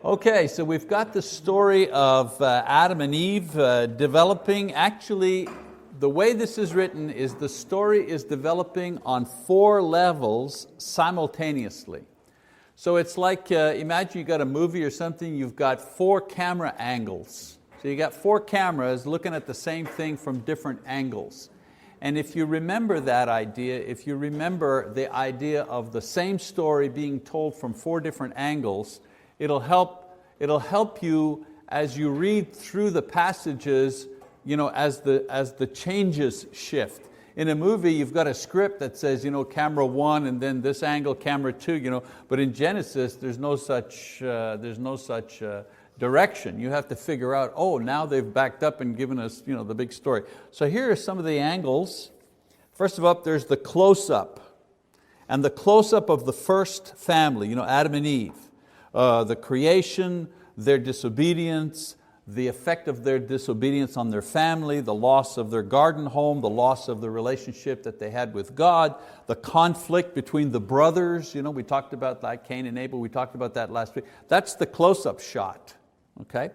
Okay, so we've got the story of Adam and Eve developing. Actually, the way this is written is the story is developing on 4 levels simultaneously. So it's like, imagine you got a movie or something, you've got 4 camera angles. So you got 4 cameras looking at the same thing from different angles. And if you remember that idea, if you remember the idea of the same story being told from 4 different angles, it'll help you as you read through the passages, as the changes shift. In a movie, you've got a script that says, camera 1 and then this angle, camera 2, but in Genesis, there's no such direction. You have to figure out, now they've backed up and given us the big story. So here are some of the angles. First of all, there's the close-up. And the close-up of the first family, Adam and Eve. The creation, their disobedience, the effect of their disobedience on their family, the loss of their garden home, the loss of the relationship that they had with God, the conflict between the brothers, we talked about like Cain and Abel, we talked about that last week. That's the close-up shot. Okay?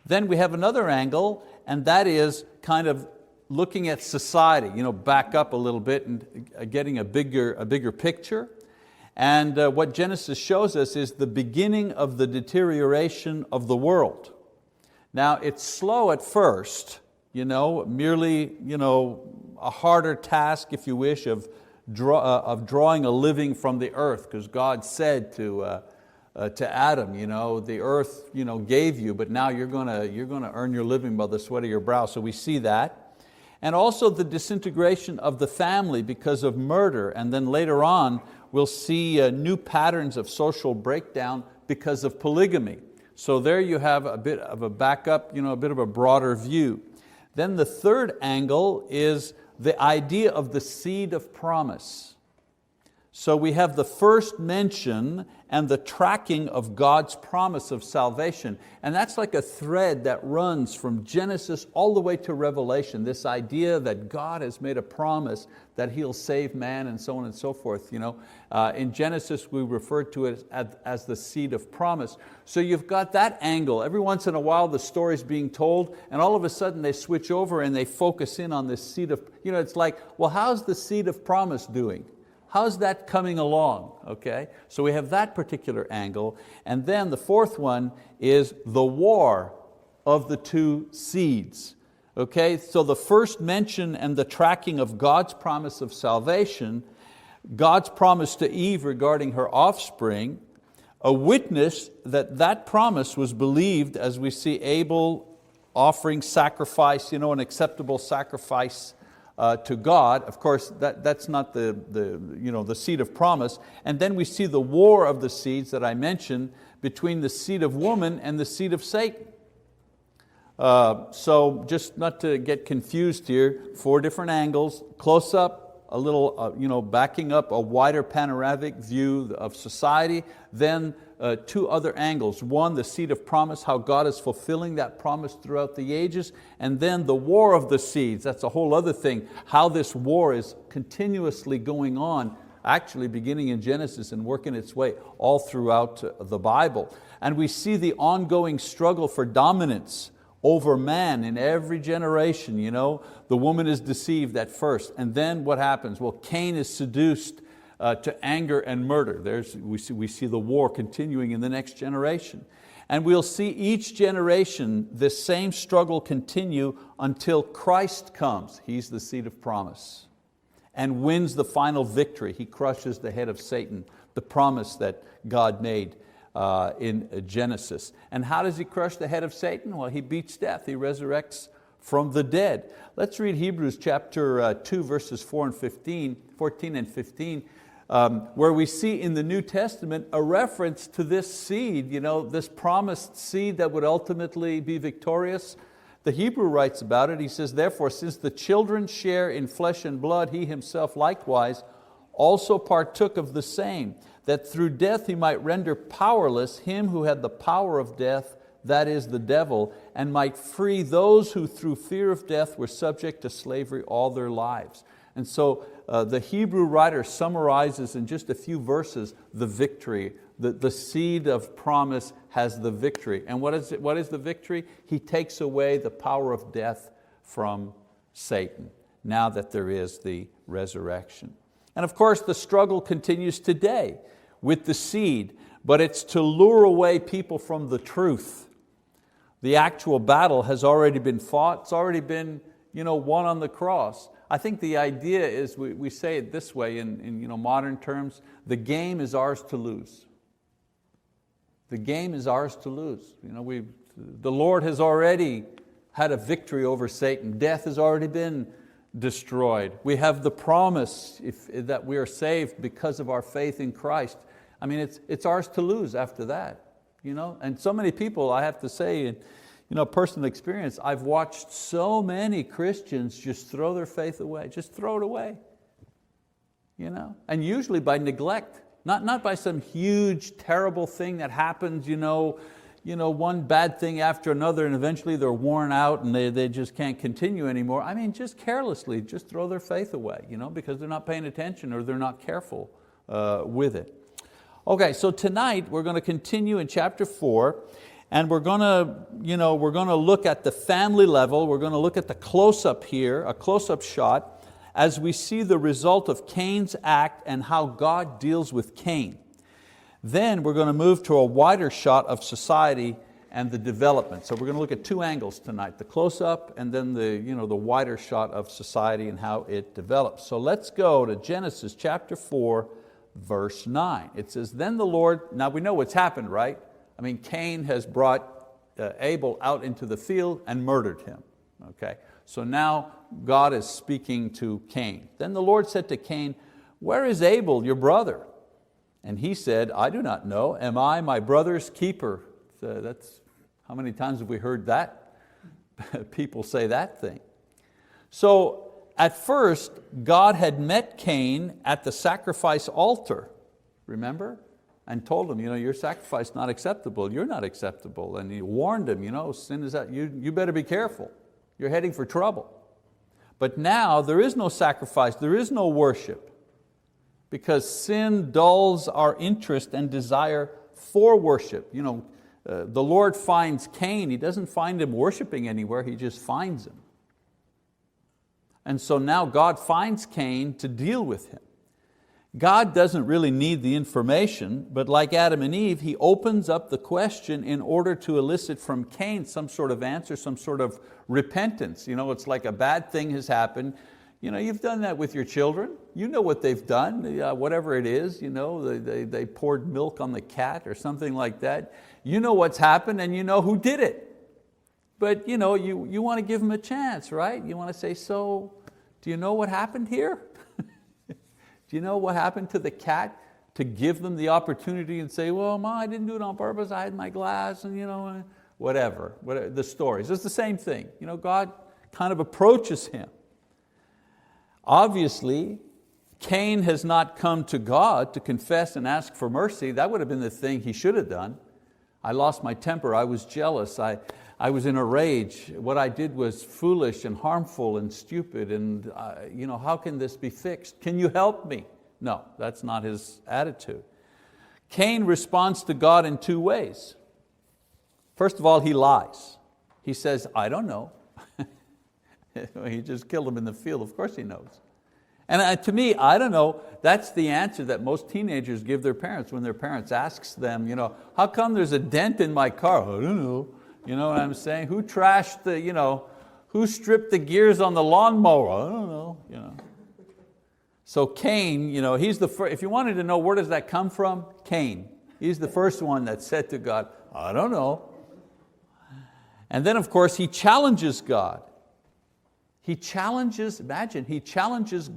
Then we have another angle, and that is kind of looking at society, back up a little bit and getting a bigger picture. And what Genesis shows us is the beginning of the deterioration of the world. Now it's slow at first, merely a harder task, if you wish, of drawing a living from the earth, because God said to Adam, the earth gave you, but now you're going to earn your living by the sweat of your brow. So we see that. And also the disintegration of the family because of murder, and then later on we'll see new patterns of social breakdown because of polygamy. So there you have a bit of a backup, a bit of a broader view. Then the third angle is the idea of the seed of promise. So we have the first mention and the tracking of God's promise of salvation. And that's like a thread that runs from Genesis all the way to Revelation, this idea that God has made a promise that He'll save man and so on and so forth. In Genesis we refer to it as the seed of promise. So you've got that angle. Every once in a while the story's being told and all of a sudden they switch over and they focus in on this seed of, it's like, well, how's the seed of promise doing? How's that coming along? Okay, so we have that particular angle. And then the fourth one is the war of the 2 seeds. Okay, so the first mention and the tracking of God's promise of salvation, God's promise to Eve regarding her offspring, a witness that that promise was believed, as we see Abel offering sacrifice, an acceptable sacrifice to God. Of course, that's not the seed of promise. And then we see the war of the seeds that I mentioned between the seed of woman and the seed of Satan. So just not to get confused here, 4 different angles, close up, a little backing up a wider panoramic view of society, then 2 other angles. One, the seed of promise, how God is fulfilling that promise throughout the ages, and then the war of the seeds, that's a whole other thing, how this war is continuously going on, actually beginning in Genesis and working its way all throughout the Bible. And we see the ongoing struggle for dominance over man in every generation. The woman is deceived at first, and then what happens? Well, Cain is seduced to anger and murder. We see the war continuing in the next generation. And we'll see each generation this same struggle continue until Christ comes. He's the seed of promise and wins the final victory. He crushes the head of Satan, the promise that God made in Genesis. And how does He crush the head of Satan? Well, He beats death. He resurrects from the dead. Let's read Hebrews chapter 2 verses 14 and 15, where we see in the New Testament a reference to this seed, this promised seed that would ultimately be victorious. The Hebrew writes about it. He says, therefore, since the children share in flesh and blood, He Himself likewise also partook of the same, that through death He might render powerless him who had the power of death, that is the devil, and might free those who through fear of death were subject to slavery all their lives. And so the Hebrew writer summarizes in just a few verses the victory. The seed of promise has the victory. And what is the victory? He takes away the power of death from Satan, now that there is the resurrection. And of course the struggle continues today with the seed, but it's to lure away people from the truth. The actual battle has already been fought, it's already been won on the cross. I think the idea is, we say it this way in modern terms, the game is ours to lose. The game is ours to lose. The Lord has already had a victory over Satan. Death has already been destroyed. We have the promise that we are saved because of our faith in Christ. I mean, it's ours to lose after that. And so many people, I have to say, personal experience, I've watched so many Christians just throw their faith away, just throw it away. And usually by neglect, not by some huge, terrible thing that happens, one bad thing after another, and eventually they're worn out and they just can't continue anymore. I mean, just carelessly, just throw their faith away, because they're not paying attention or they're not careful with it. Okay, so tonight we're going to continue in chapter 4, and we're going to look at the family level. We're going to look at the close-up here, a close-up shot, as we see the result of Cain's act and how God deals with Cain. Then we're going to move to a wider shot of society and the development. So we're going to look at two angles tonight, the close-up and then the wider shot of society and how it develops. So let's go to Genesis chapter 4, verse 9. It says, then the Lord, now we know what's happened, right? I mean, Cain has brought Abel out into the field and murdered him. Okay? So now God is speaking to Cain. Then the Lord said to Cain, where is Abel, your brother? And he said, I do not know. Am I my brother's keeper? So that's, how many times have we heard that? People say that thing. So at first, God had met Cain at the sacrifice altar, remember? And told him, your sacrifice is not acceptable, you're not acceptable. And he warned him, sin is that, you better be careful. You're heading for trouble. But now there is no sacrifice, there is no worship, because sin dulls our interest and desire for worship. The Lord finds Cain, He doesn't find him worshiping anywhere, He just finds him. And so now God finds Cain to deal with him. God doesn't really need the information, but like Adam and Eve, He opens up the question in order to elicit from Cain some sort of answer, some sort of repentance. It's like a bad thing has happened. You've done that with your children. You know what they've done, whatever it is. They poured milk on the cat or something like that. You know what's happened and you know who did it. But you want to give them a chance, right? You want to say, so, do you know what happened here? Do you know what happened to the cat? To give them the opportunity and say, well, Ma, I didn't do it on purpose, I had my glass, and whatever, the stories. It's the same thing. God kind of approaches him. Obviously, Cain has not come to God to confess and ask for mercy. That would have been the thing he should have done. I lost my temper, I was jealous, I was in a rage. What I did was foolish and harmful and stupid, and how can this be fixed? Can you help me? No, that's not his attitude. Cain responds to God in two ways. First of all, he lies. He says, I don't know. He just killed him in the field, of course he knows. And to me, I don't know, that's the answer that most teenagers give their parents when their parents asks them, how come there's a dent in my car? I don't know. You know what I'm saying? Who trashed who stripped the gears on the lawnmower? I don't know. So Cain, he's the first. If you wanted to know where does that come from, Cain. He's the first one that said to God, I don't know. And then of course he challenges God. He challenges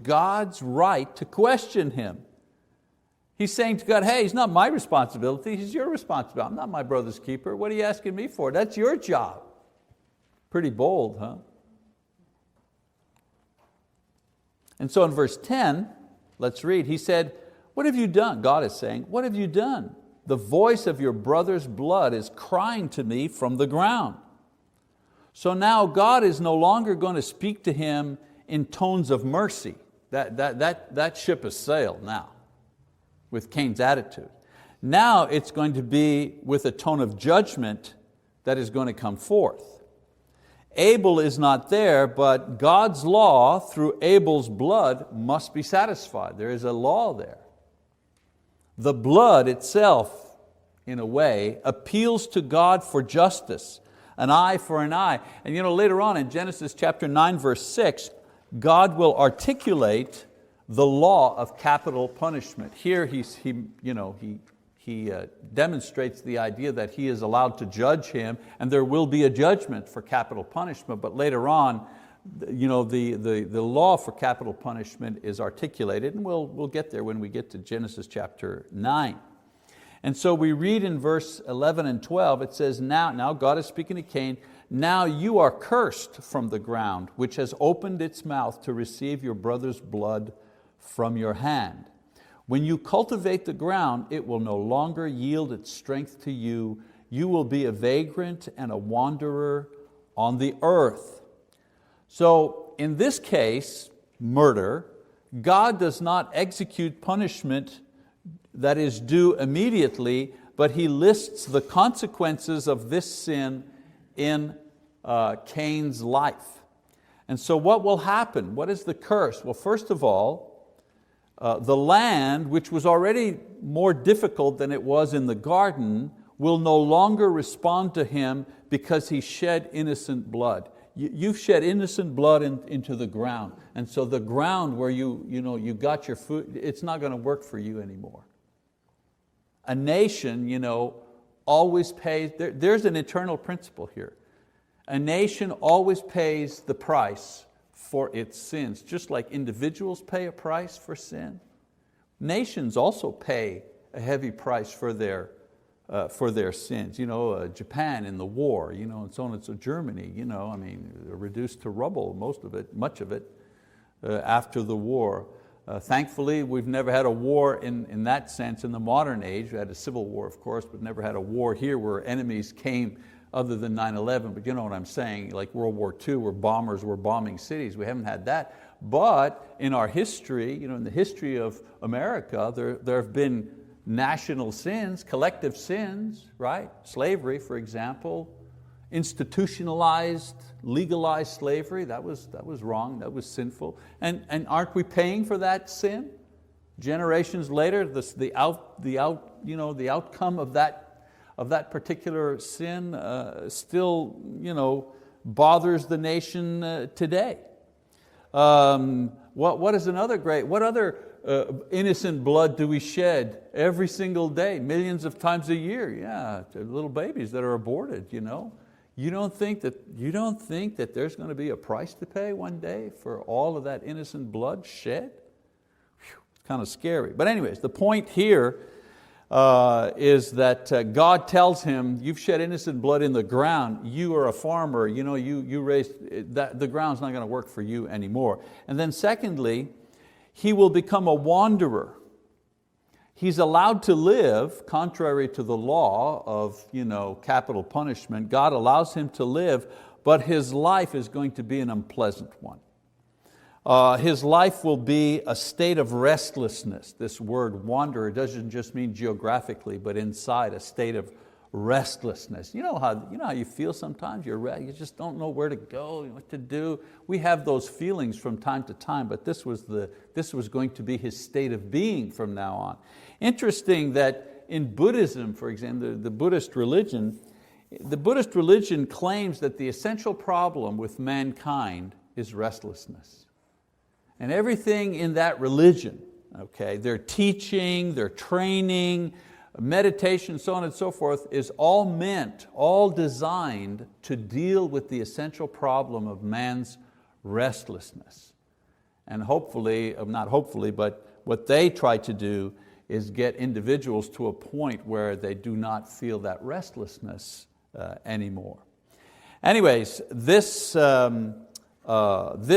God's right to question him. He's saying to God, hey, it's not my responsibility, it's your responsibility. I'm not my brother's keeper. What are you asking me for? That's your job. Pretty bold, huh? And so in verse 10, let's read, he said, what have you done? God is saying, what have you done? The voice of your brother's blood is crying to me from the ground. So now God is no longer going to speak to him in tones of mercy. That ship has sailed now with Cain's attitude. Now it's going to be with a tone of judgment that is going to come forth. Abel is not there, but God's law through Abel's blood must be satisfied. There is a law there. The blood itself, in a way, appeals to God for justice, an eye for an eye. And later on in Genesis chapter 9, verse 6, God will articulate the law of capital punishment. Here he demonstrates the idea that He is allowed to judge him, and there will be a judgment for capital punishment. But later on, the law for capital punishment is articulated, and we'll get there when we get to Genesis chapter 9. And so we read in verse 11 and 12, it says, now God is speaking to Cain, now you are cursed from the ground, which has opened its mouth to receive your brother's blood from your hand. When you cultivate the ground, it will no longer yield its strength to you. You will be a vagrant and a wanderer on the earth. So in this case, murder, God does not execute punishment that is due immediately, but He lists the consequences of this sin in Cain's life. And so what will happen? What is the curse? Well, first of all, the land, which was already more difficult than it was in the garden, will no longer respond to him because he shed innocent blood. You've shed innocent blood into the ground. And so the ground where you got your food, it's not going to work for you anymore. A nation always pays, there's an eternal principle here. A nation always pays the price for its sins. Just like individuals pay a price for sin, nations also pay a heavy price for their sins. Japan in the war, and so on. And so Germany, reduced to rubble, much of it, after the war. Thankfully, we've never had a war in that sense in the modern age. We had a civil war, of course, but never had a war here where enemies came other than 9/11, but you know what I'm saying, like World War II where bombers were bombing cities. We haven't had that. But in our history, in the history of America, there have been national sins, collective sins, right? Slavery, for example, institutionalized, legalized slavery, that was wrong, that was sinful. And aren't we paying for that sin? Generations later, the outcome of that particular sin still bothers the nation today. What other innocent blood do we shed every single day, millions of times a year? Yeah, little babies that are aborted. You don't think that there's going to be a price to pay one day for all of that innocent blood shed? It's kind of scary. But anyways, the point here is that God tells him, you've shed innocent blood in the ground, you are a farmer, you raised, the ground's not going to work for you anymore. And then secondly, he will become a wanderer. He's allowed to live, contrary to the law of capital punishment. God allows him to live, but his life is going to be an unpleasant one. His life will be a state of restlessness. This word wanderer doesn't just mean geographically, but inside, a state of restlessness. You know how you feel sometimes? You just don't know where to go, what to do. We have those feelings from time to time, but this was going to be his state of being from now on. Interesting that in Buddhism, for example, the Buddhist religion claims that the essential problem with mankind is restlessness. And everything in that religion, their teaching, their training, meditation, so on and so forth, is all designed to deal with the essential problem of man's restlessness. And but what they try to do is get individuals to a point where they do not feel that restlessness anymore. Anyways, this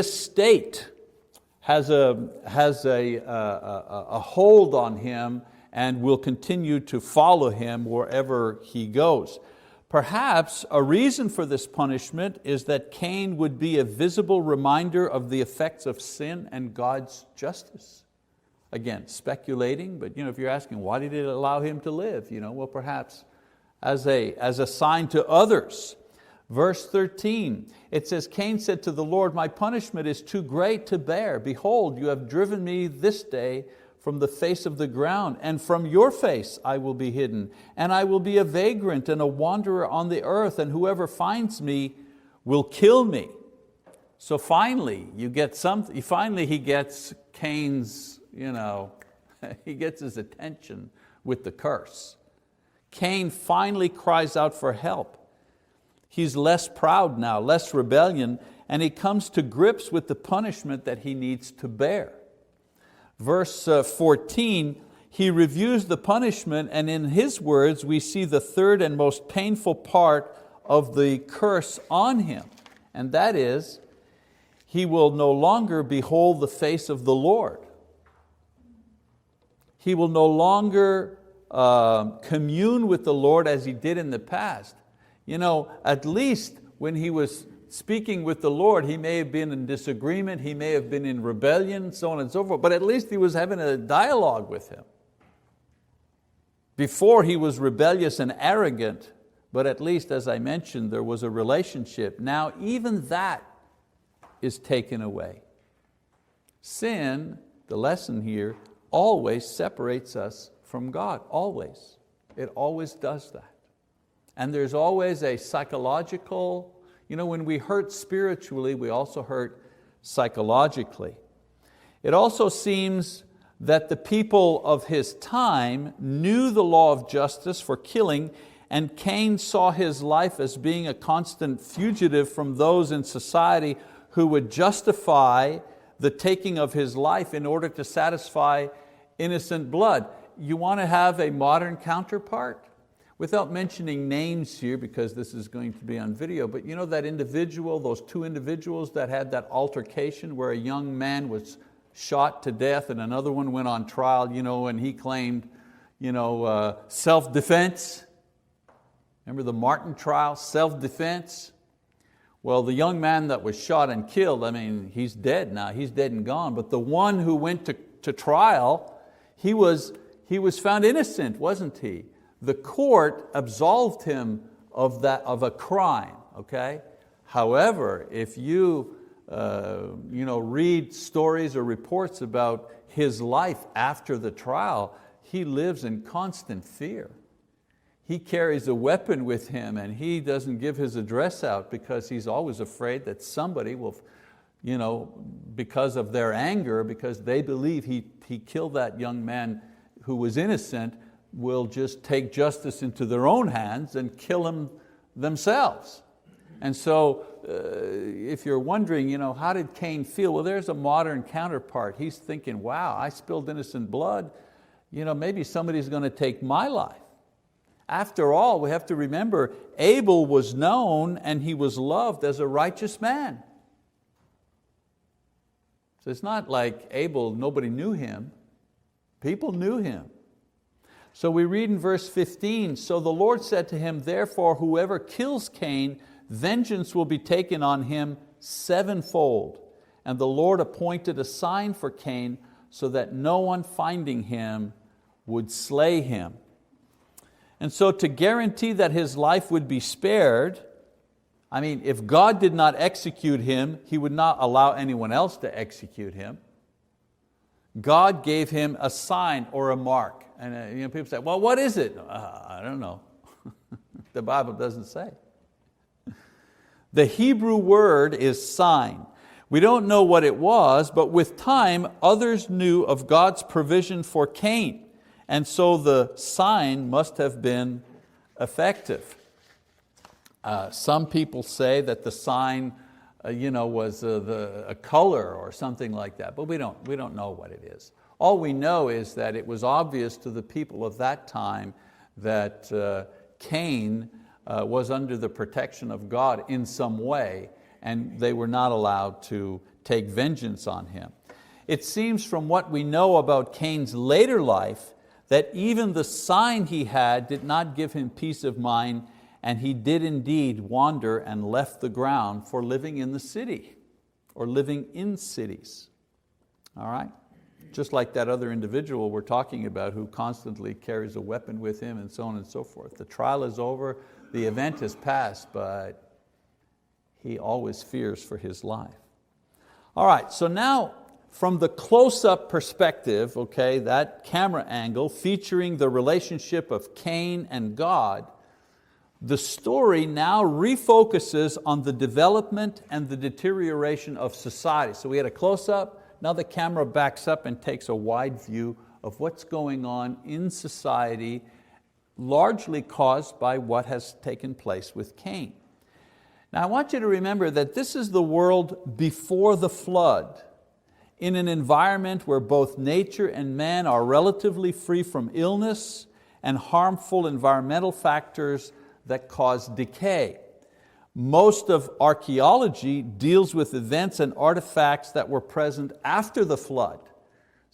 state has a hold on him and will continue to follow him wherever he goes. Perhaps a reason for this punishment is that Cain would be a visible reminder of the effects of sin and God's justice. Again, speculating, but if you're asking, why did it allow him to live? Well, perhaps as a sign to others. Verse 13, it says, Cain said to the Lord, my punishment is too great to bear. Behold, you have driven me this day from the face of the ground, and from your face I will be hidden, and I will be a vagrant and a wanderer on the earth, and whoever finds me will kill me. So finally, he gets Cain's, he gets his attention with the curse. Cain finally cries out for help. He's less proud now, less rebellion, and he comes to grips with the punishment that he needs to bear. Verse 14, he reviews the punishment, and in his words we see the third and most painful part of the curse on him, and that is, he will no longer behold the face of the Lord. He will no longer commune with the Lord as he did in the past. At least when he was speaking with the Lord, he may have been in disagreement, he may have been in rebellion, so on and so forth, but at least he was having a dialogue with him. Before he was rebellious and arrogant, but at least, as I mentioned, there was a relationship. Now even that is taken away. Sin, the lesson here, always separates us from God, always. It always does that. And there's always a psychological, when we hurt spiritually, we also hurt psychologically. It also seems that the people of his time knew the law of justice for killing, and Cain saw his life as being a constant fugitive from those in society who would justify the taking of his life in order to satisfy innocent blood. You want to have a modern counterpart? Without mentioning names here, because this is going to be on video, but that individual, those two individuals that had that altercation where a young man was shot to death and another one went on trial, and he claimed self-defense. Remember the Martin trial, self-defense? Well, the young man that was shot and killed, he's dead now, he's dead and gone, but the one who went to trial, he was found innocent, wasn't he? The court absolved him of a crime. Okay? However, if you read stories or reports about his life after the trial, he lives in constant fear. He carries a weapon with him and he doesn't give his address out because he's always afraid that somebody will, because of their anger, because they believe he killed that young man who was innocent, will just take justice into their own hands and kill him themselves. And so if you're wondering, how did Cain feel? Well, there's a modern counterpart. He's thinking, wow, I spilled innocent blood. Maybe somebody's going to take my life. After all, we have to remember, Abel was known and he was loved as a righteous man. So it's not like Abel, nobody knew him. People knew him. So we read in verse 15, so the Lord said to him, therefore whoever kills Cain, vengeance will be taken on him sevenfold. And the Lord appointed a sign for Cain so that no one finding him would slay him. And so to guarantee that his life would be spared, if God did not execute him, He would not allow anyone else to execute him. God gave him a sign or a mark. And people say, well, what is it? I don't know. The Bible doesn't say. The Hebrew word is sign. We don't know what it was, but with time, others knew of God's provision for Cain. And so the sign must have been effective. Some people say that the sign was a color or something like that, but we don't know what it is. All we know is that it was obvious to the people of that time that Cain was under the protection of God in some way, and they were not allowed to take vengeance on him. It seems from what we know about Cain's later life that even the sign he had did not give him peace of mind, and he did indeed wander and left the ground for living in the city, or living in cities. All right? Just like that other individual we're talking about who constantly carries a weapon with him and so on and so forth. The trial is over, the event has passed, but he always fears for his life. All right, so now from the close-up perspective, okay, that camera angle featuring the relationship of Cain and God, the story now refocuses on the development and the deterioration of society. So we had a close-up, now the camera backs up and takes a wide view of what's going on in society, largely caused by what has taken place with Cain. Now I want you to remember that this is the world before the flood, in an environment where both nature and man are relatively free from illness and harmful environmental factors that cause decay. Most of archaeology deals with events and artifacts that were present after the flood.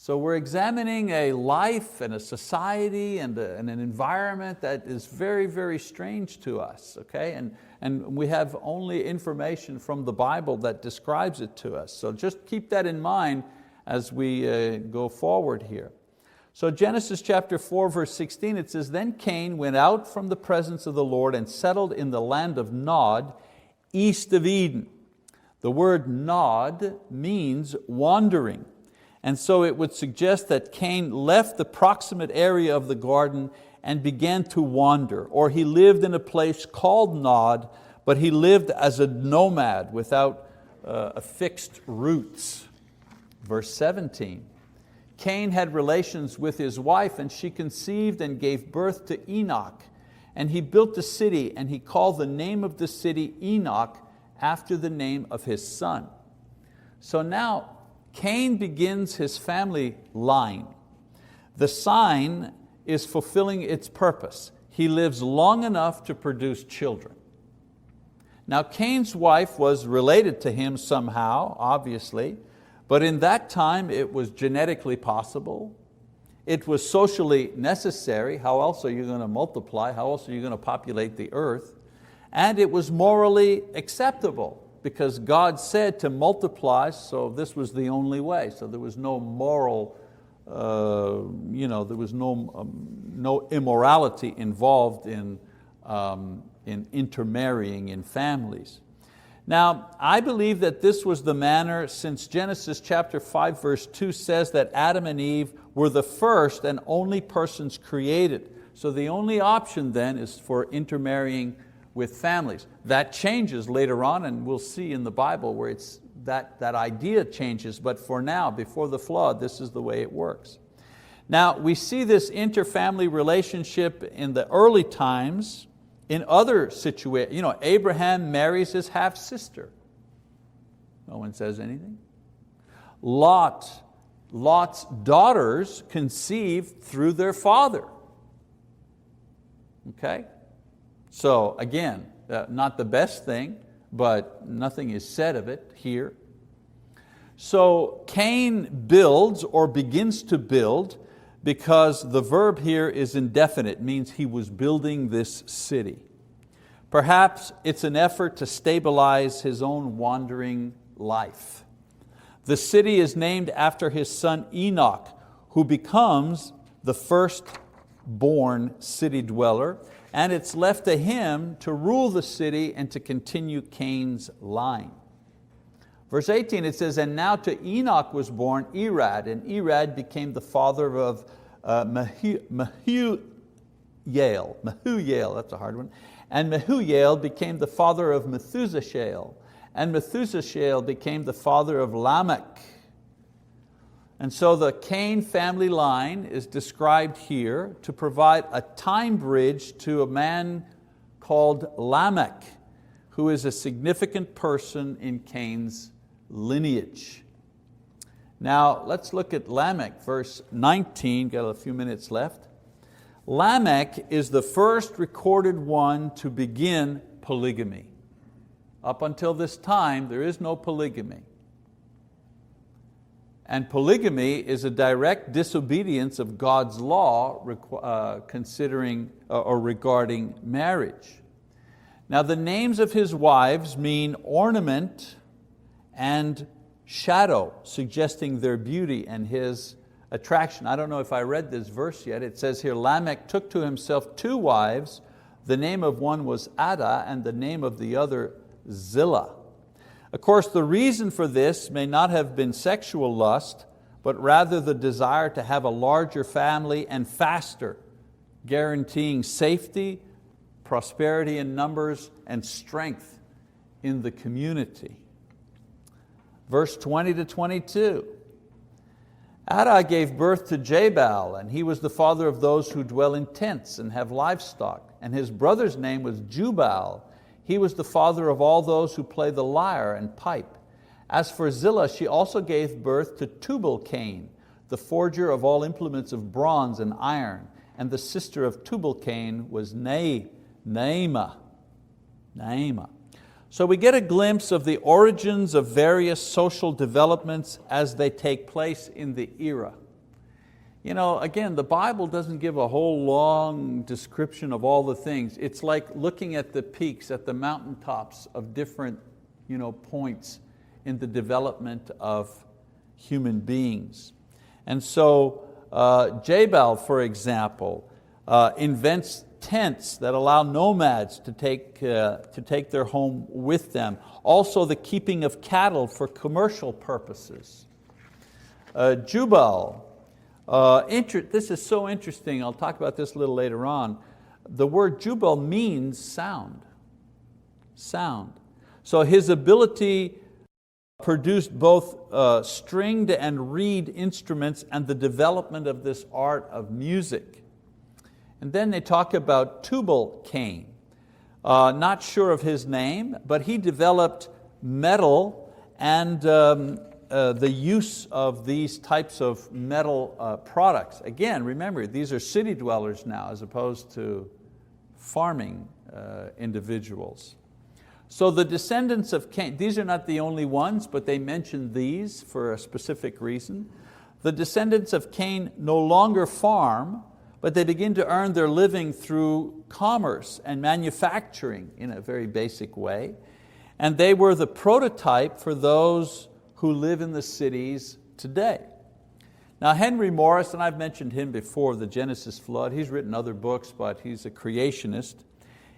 So we're examining a life and a society and an environment that is very, very strange to us, okay? And we have only information from the Bible that describes it to us. So just keep that in mind as we go forward here. So Genesis chapter 4, verse 16, it says, "Then Cain went out from the presence of the Lord and settled in the land of Nod, east of Eden." The word Nod means wandering. And so it would suggest that Cain left the proximate area of the garden and began to wander, or he lived in a place called Nod, but he lived as a nomad without fixed roots. Verse 17, Cain had relations with his wife, and she conceived and gave birth to Enoch. And he built a city, and he called the name of the city Enoch, after the name of his son. So now Cain begins his family line. The sign is fulfilling its purpose. He lives long enough to produce children. Now Cain's wife was related to him somehow, obviously, but in that time it was genetically possible. It was socially necessary. How else are you going to multiply? How else are you going to populate the earth? And it was morally acceptable because God said to multiply, so this was the only way. So there was no moral, there was no immorality involved in intermarrying in families. Now, I believe that this was the manner, since Genesis chapter 5 verse 2 says that Adam and Eve were the first and only persons created. So the only option then is for intermarrying with families. That changes later on, and we'll see in the Bible where that idea changes, but for now, before the flood, this is the way it works. Now, we see this interfamily relationship in the early times. In other situations, Abraham marries his half-sister. No one says anything. Lot's daughters conceived through their father. Okay? So again, not the best thing, but nothing is said of it here. So Cain builds or begins to build, because the verb here is indefinite, means he was building this city. Perhaps it's an effort to stabilize his own wandering life. The city is named after his son Enoch, who becomes the firstborn city dweller, and it's left to him to rule the city and to continue Cain's line. Verse 18, it says, "And now to Enoch was born Irad, and Irad became the father of Mehujael, that's a hard one, and Mehujael became the father of Methuselah, and Methuselah became the father of Lamech." And so the Cain family line is described here to provide a time bridge to a man called Lamech, who is a significant person in Cain's lineage. Now let's look at Lamech, verse 19, got a few minutes left. Lamech is the first recorded one to begin polygamy. Up until this time, there is no polygamy. And polygamy is a direct disobedience of God's law considering or regarding marriage. Now the names of his wives mean ornament and shadow, suggesting their beauty and his attraction. I don't know if I read this verse yet. It says here, Lamech took to himself 2 wives. The name of one was Ada and the name of the other Zillah. Of course, the reason for this may not have been sexual lust, but rather the desire to have a larger family and faster, guaranteeing safety, prosperity in numbers, and strength in the community. Verse 20 to 22. Ada gave birth to Jabal, and he was the father of those who dwell in tents and have livestock. And his brother's name was Jubal. He was the father of all those who play the lyre and pipe. As for Zillah, she also gave birth to Tubal-Cain, the forger of all implements of bronze and iron. And the sister of Tubal-Cain was Naamah. So we get a glimpse of the origins of various social developments as they take place in the era. Again, the Bible doesn't give a whole long description of all the things. It's like looking at the peaks, at the mountaintops of different points in the development of human beings. And so Jabal, for example, invents tents that allow nomads to take their home with them. Also the keeping of cattle for commercial purposes. Jubal, this is so interesting, I'll talk about this a little later on. The word Jubal means sound. So his ability produced both stringed and reed instruments and the development of this art of music. And then they talk about Tubal-Cain. Not sure of his name, but he developed metal and the use of these types of metal products. Again, remember, these are city dwellers now as opposed to farming individuals. So the descendants of Cain, these are not the only ones, but they mention these for a specific reason. The descendants of Cain no longer farm, but they begin to earn their living through commerce and manufacturing in a very basic way. And they were the prototype for those who live in the cities today. Now Henry Morris, and I've mentioned him before, the Genesis flood, he's written other books, but he's a creationist.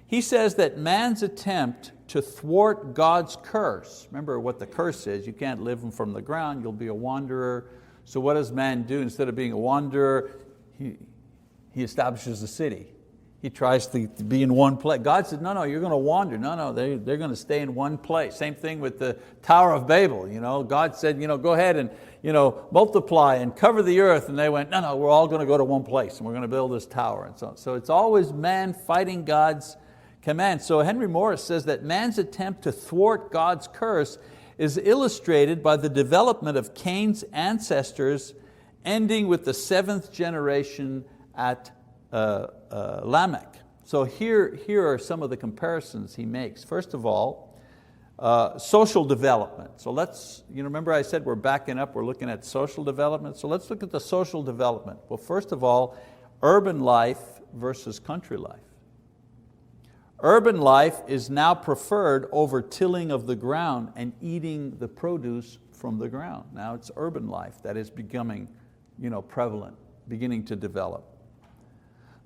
He says that man's attempt to thwart God's curse, remember what the curse is, you can't live from the ground, you'll be a wanderer. So what does man do? Instead of being a wanderer, he establishes a city. He tries to be in one place. God said, no, you're going to wander. No, they're going to stay in one place. Same thing with the Tower of Babel. God said, go ahead and multiply and cover the earth. And they went, no, we're all going to go to one place and we're going to build this tower. And so it's always man fighting God's command. So Henry Morris says that man's attempt to thwart God's curse is illustrated by the development of Cain's ancestors, ending with the 7th generation at Lamech. So here are some of the comparisons he makes. First of all, social development. So remember I said we're backing up, we're looking at social development. So let's look at the social development. Well, first of all, urban life versus country life. Urban life is now preferred over tilling of the ground and eating the produce from the ground. Now it's urban life that is becoming prevalent, beginning to develop.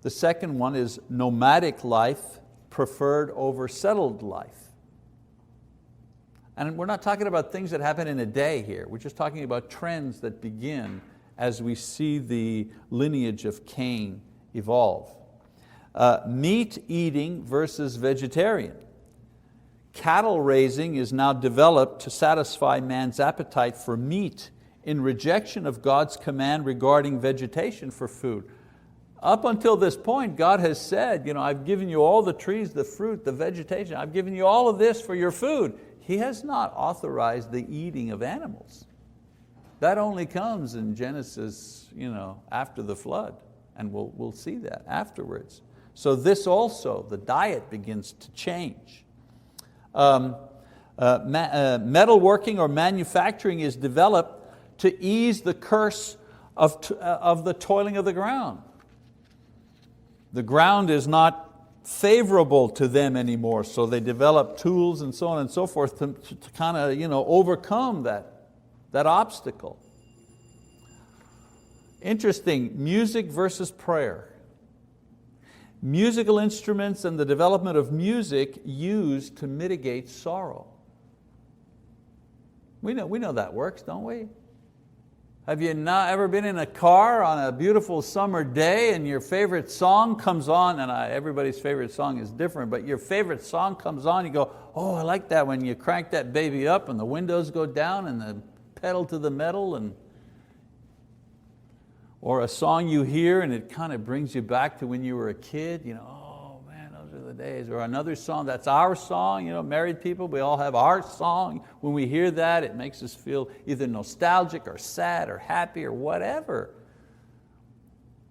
The second one is nomadic life preferred over settled life. And we're not talking about things that happen in a day here. We're just talking about trends that begin as we see the lineage of Cain evolve. Meat eating versus vegetarian. Cattle raising is now developed to satisfy man's appetite for meat in rejection of God's command regarding vegetation for food. Up until this point, God has said, I've given you all the trees, the fruit, the vegetation, I've given you all of this for your food. He has not authorized the eating of animals. That only comes in Genesis after the flood, and we'll see that afterwards. So this also, the diet begins to change. Metalworking or manufacturing is developed to ease the curse of the toiling of the ground. The ground is not favorable to them anymore. So they develop tools and so on and so forth to kind of overcome that obstacle. Interesting, music versus prayer. Musical instruments and the development of music used to mitigate sorrow. We know that works, don't we? Have you not ever been in a car on a beautiful summer day and your favorite song comes on, and everybody's favorite song is different, but your favorite song comes on, you go, oh, I like that when you crank that baby up and the windows go down and the pedal to the metal, or a song you hear and it kind of brings you back to when you were a kid, oh man, those are the days. Or another song, that's our song, married people, we all have our song. When we hear that, it makes us feel either nostalgic or sad or happy or whatever.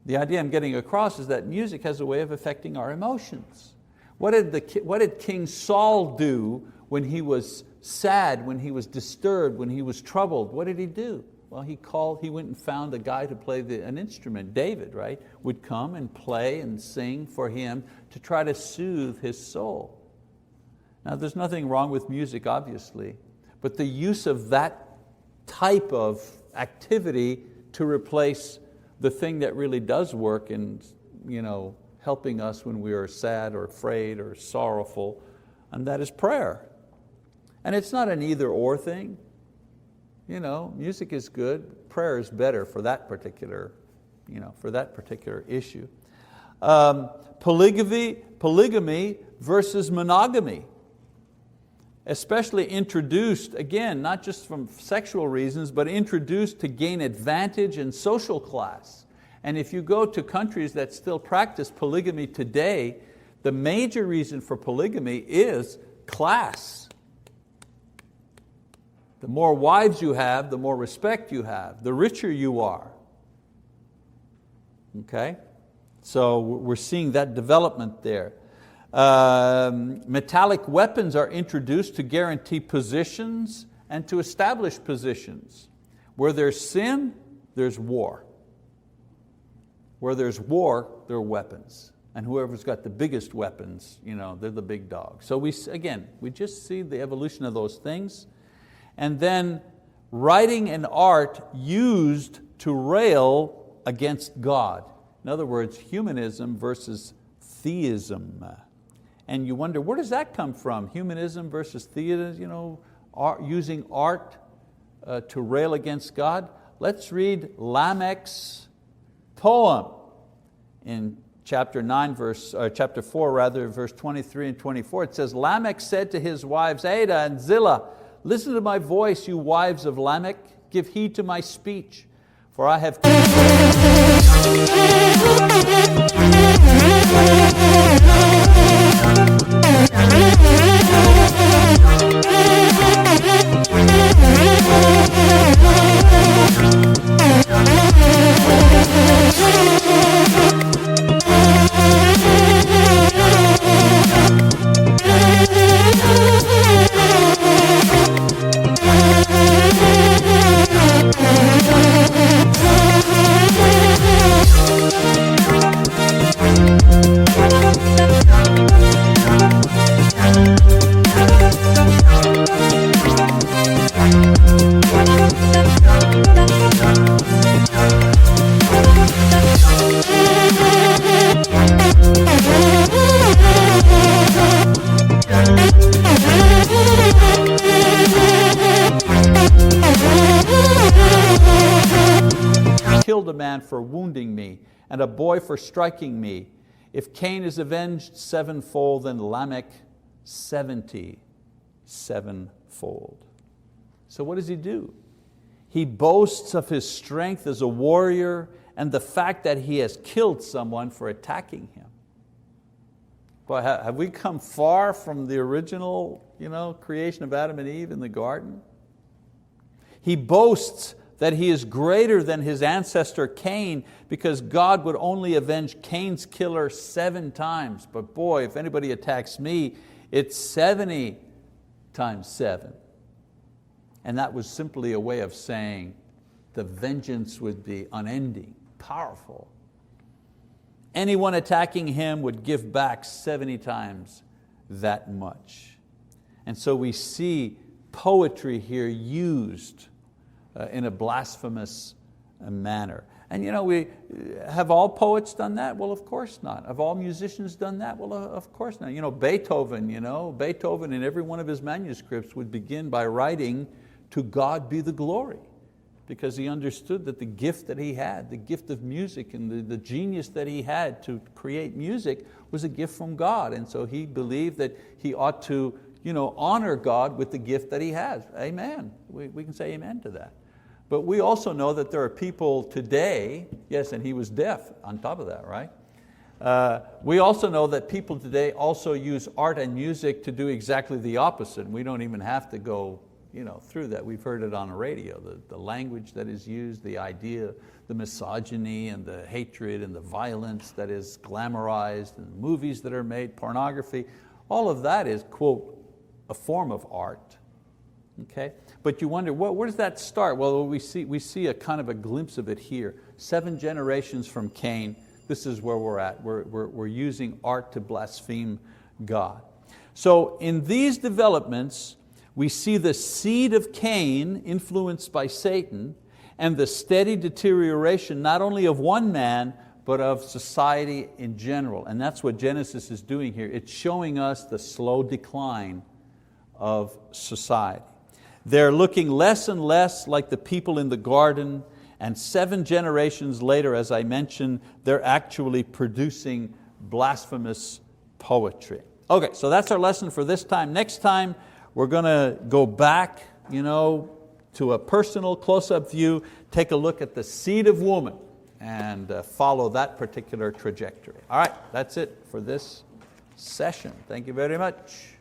The idea I'm getting across is that music has a way of affecting our emotions. What did King Saul do when he was sad, when he was disturbed, when he was troubled? What did he do? Well, he went and found a guy to play an instrument. David, right, would come and play and sing for him to try to soothe his soul. Now, there's nothing wrong with music, obviously, but the use of that type of activity to replace the thing that really does work in helping us when we are sad or afraid or sorrowful, and that is prayer. And it's not an either-or thing. Music is good, prayer is better for that particular issue. Polygamy versus monogamy, especially introduced, again, not just from sexual reasons, but introduced to gain advantage in social class. And if you go to countries that still practice polygamy today, the major reason for polygamy is class. The more wives you have, the more respect you have, the richer you are. Okay? So we're seeing that development there. Metallic weapons are introduced to guarantee positions and to establish positions. Where there's sin, there's war. Where there's war, there are weapons. And whoever's got the biggest weapons, they're the big dog. So we just see the evolution of those things. And then writing and art used to rail against God. In other words, humanism versus theism. And you wonder, where does that come from? Humanism versus theism, using art to rail against God. Let's read Lamech's poem in chapter 4, verse 23 and 24. It says, Lamech said to his wives Ada and Zillah, listen to my voice, you wives of Lamech, give heed to my speech, for I have killed a man for wounding me, and a boy for striking me. If Cain is avenged sevenfold, then Lamech 77-fold. So what does he do? He boasts of his strength as a warrior and the fact that he has killed someone for attacking him. But have we come far from the original creation of Adam and Eve in the garden? He boasts that he is greater than his ancestor Cain because God would only avenge Cain's killer 7 times. But boy, if anybody attacks me, it's 70 times 7. And that was simply a way of saying the vengeance would be unending, powerful. anyone attacking him would give back 70 times that much. And so we see poetry here used in a blasphemous manner. And have all poets done that? Well, of course not. Have all musicians done that? Well, of course not. Beethoven in every one of his manuscripts would begin by writing, "To God be the glory," because he understood that the gift that he had, the gift of music and the genius that he had to create music was a gift from God. And so he believed that he ought to honor God with the gift that he has. Amen. We can say amen to that. But we also know that there are people today, yes, and he was deaf on top of that, right? We also know that people today also use art and music to do exactly the opposite. We don't even have to go through that. We've heard it on the radio, the language that is used, the idea, the misogyny and the hatred and the violence that is glamorized, and movies that are made, pornography, all of that is, quote, a form of art. Okay? But you wonder, where does that start? Well, we see a kind of a glimpse of it here. 7 generations from Cain, this is where we're at. We're using art to blaspheme God. So in these developments, we see the seed of Cain influenced by Satan and the steady deterioration not only of one man, but of society in general. And that's what Genesis is doing here. It's showing us the slow decline of society. They're looking less and less like the people in the garden, and 7 generations later, as I mentioned, they're actually producing blasphemous poetry. Okay, so that's our lesson for this time. Next time, we're going to go back to a personal close-up view, take a look at the seed of woman, and follow that particular trajectory. All right, that's it for this session. Thank you very much.